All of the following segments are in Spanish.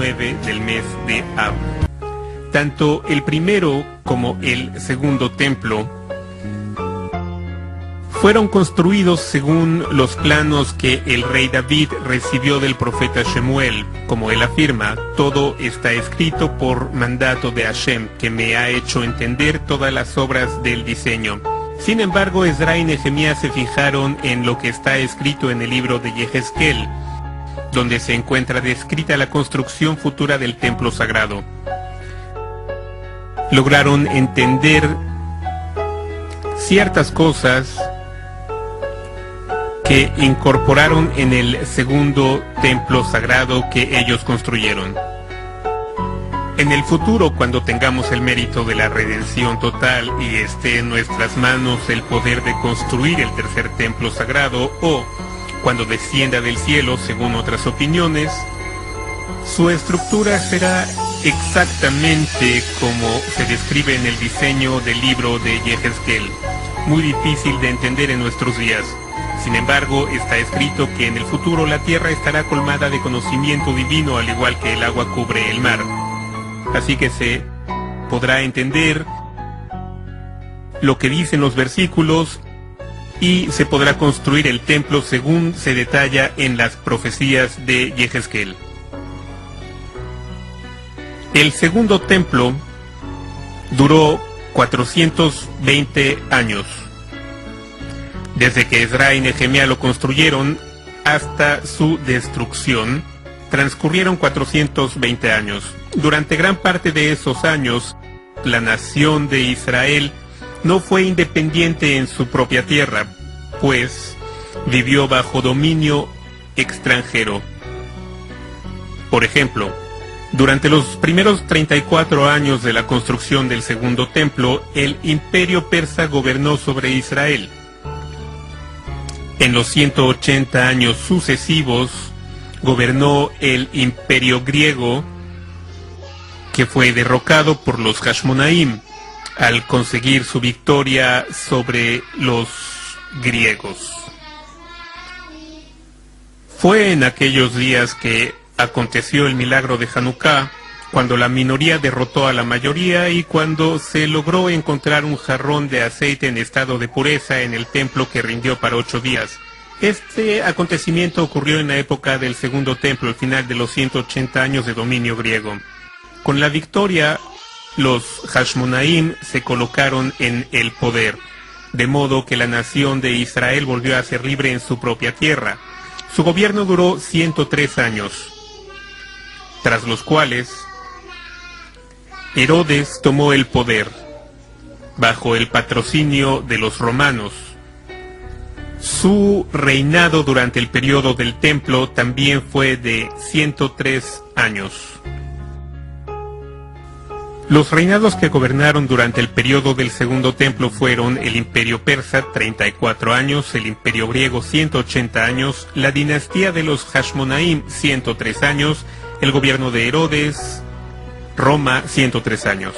19 del mes de Ab. Tanto el primero como el segundo templo fueron construidos según los planos que el rey David recibió del profeta Shemuel. Como él afirma, todo está escrito por mandato de Hashem, que me ha hecho entender todas las obras del diseño. Sin embargo, Ezra y Nehemías se fijaron en lo que está escrito en el libro de Yehezkel, donde se encuentra descrita la construcción futura del templo sagrado. Lograron entender ciertas cosas que incorporaron en el segundo templo sagrado que ellos construyeron. En el futuro, cuando tengamos el mérito de la redención total y esté en nuestras manos el poder de construir el tercer templo sagrado, o cuando descienda del cielo, según otras opiniones, su estructura será exactamente como se describe en el diseño del libro de Yehezkel, muy difícil de entender en nuestros días. Sin embargo, está escrito que en el futuro la tierra estará colmada de conocimiento divino, al igual que el agua cubre el mar. Así que se podrá entender lo que dicen los versículos y se podrá construir el templo según se detalla en las profecías de Yehezkel. El segundo templo duró 420 años. Desde que Ezra y Nehemías lo construyeron hasta su destrucción, transcurrieron 420 años. Durante gran parte de esos años, la nación de Israel no fue independiente en su propia tierra, pues vivió bajo dominio extranjero. Por ejemplo, durante los primeros 34 años de la construcción del segundo templo, el imperio persa gobernó sobre Israel. En los 180 años sucesivos, gobernó el imperio griego, que fue derrocado por los Hashmonaim al conseguir su victoria sobre los griegos. Fue en aquellos días que aconteció el milagro de Hanukkah, cuando la minoría derrotó a la mayoría y cuando se logró encontrar un jarrón de aceite en estado de pureza en el templo que rindió para 8 días. Este acontecimiento ocurrió en la época del segundo templo, al final de los 180 años de dominio griego. Con la victoria, los Hashmonaim se colocaron en el poder, de modo que la nación de Israel volvió a ser libre en su propia tierra. Su gobierno duró 103 años, tras los cuales Herodes tomó el poder, bajo el patrocinio de los romanos. Su reinado durante el periodo del templo también fue de 103 años. Los reinados que gobernaron durante el periodo del segundo templo fueron el imperio persa, 34 años, el imperio griego, 180 años, la dinastía de los Hashmonaim, 103 años, el gobierno de Herodes, Roma, 103 años.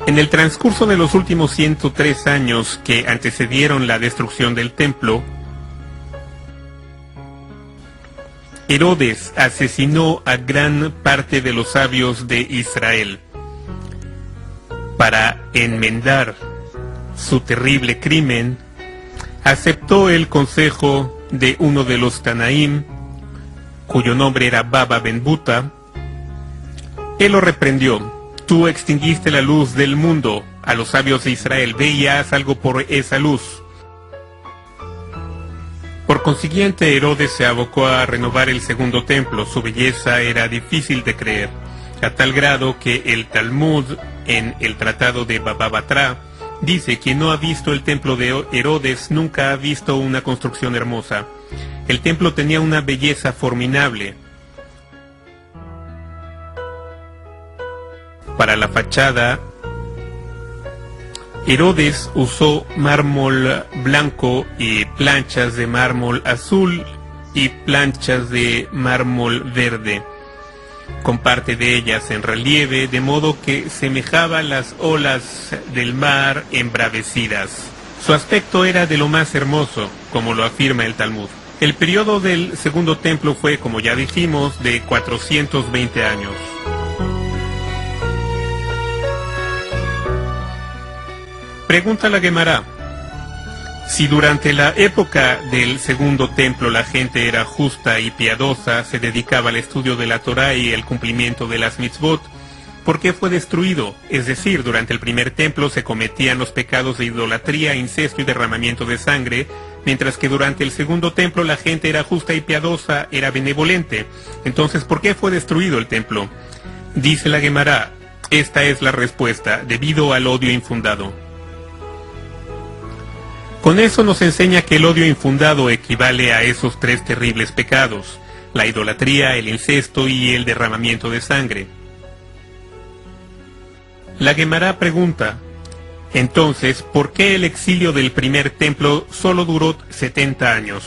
En el transcurso de los últimos 103 años que antecedieron la destrucción del templo, Herodes asesinó a gran parte de los sabios de Israel. Para enmendar su terrible crimen, aceptó el consejo de uno de los Tanaim, cuyo nombre era Baba Ben Buta. Él lo reprendió. Tú extinguiste la luz del mundo. A los sabios de Israel, ve y haz algo por esa luz. Por consiguiente, Herodes se abocó a renovar el segundo templo. Su belleza era difícil de creer, a tal grado que el Talmud, en el tratado de Baba Batra, dice: quien no ha visto el templo de Herodes nunca ha visto una construcción hermosa. El templo tenía una belleza formidable. Para la fachada, Herodes usó mármol blanco y planchas de mármol azul y planchas de mármol verde, con parte de ellas en relieve, de modo que semejaba las olas del mar embravecidas. Su aspecto era de lo más hermoso, como lo afirma el Talmud. El periodo del segundo templo fue, como ya dijimos, de 420 años. Pregunta la Guemará: si durante la época del segundo templo la gente era justa y piadosa, se dedicaba al estudio de la Torá y el cumplimiento de las mitzvot, ¿por qué fue destruido? Es decir, durante el primer templo se cometían los pecados de idolatría, incesto y derramamiento de sangre, mientras que durante el segundo templo la gente era justa y piadosa, era benevolente. Entonces, ¿por qué fue destruido el templo? Dice la Guemará: esta es la respuesta, debido al odio infundado. Con eso nos enseña que el odio infundado equivale a esos tres terribles pecados: la idolatría, el incesto y el derramamiento de sangre. La Guemará pregunta: entonces, ¿por qué el exilio del primer templo solo duró 70 años?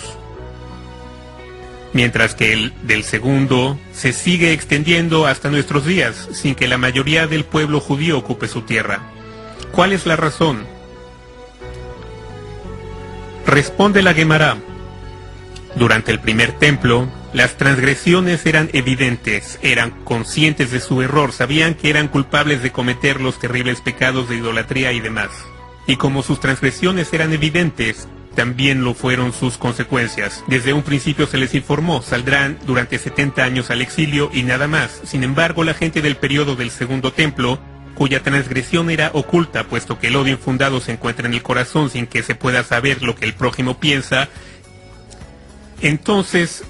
Mientras que el del segundo se sigue extendiendo hasta nuestros días, sin que la mayoría del pueblo judío ocupe su tierra. ¿Cuál es la razón? Responde la Guemará: durante el primer templo, las transgresiones eran evidentes, eran conscientes de su error, sabían que eran culpables de cometer los terribles pecados de idolatría y demás. Y como sus transgresiones eran evidentes, también lo fueron sus consecuencias. Desde un principio se les informó: saldrán durante 70 años al exilio y nada más. Sin embargo, la gente del periodo del segundo templo, cuya transgresión era oculta, puesto que el odio infundado se encuentra en el corazón sin que se pueda saber lo que el prójimo piensa, entonces,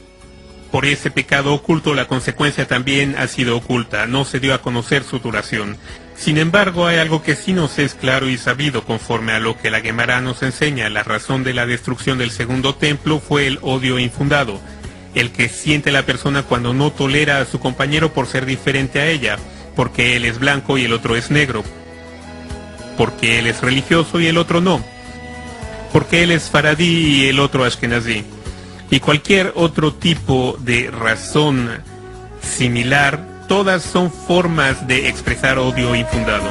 por ese pecado oculto, la consecuencia también ha sido oculta, no se dio a conocer su duración. Sin embargo, hay algo que sí nos es claro y sabido conforme a lo que la Guemará nos enseña. La razón de la destrucción del segundo templo fue el odio infundado, el que siente la persona cuando no tolera a su compañero por ser diferente a ella, porque él es blanco y el otro es negro, porque él es religioso y el otro no, porque él es faradí y el otro ashkenazí, y cualquier otro tipo de razón similar. Todas son formas de expresar odio infundado.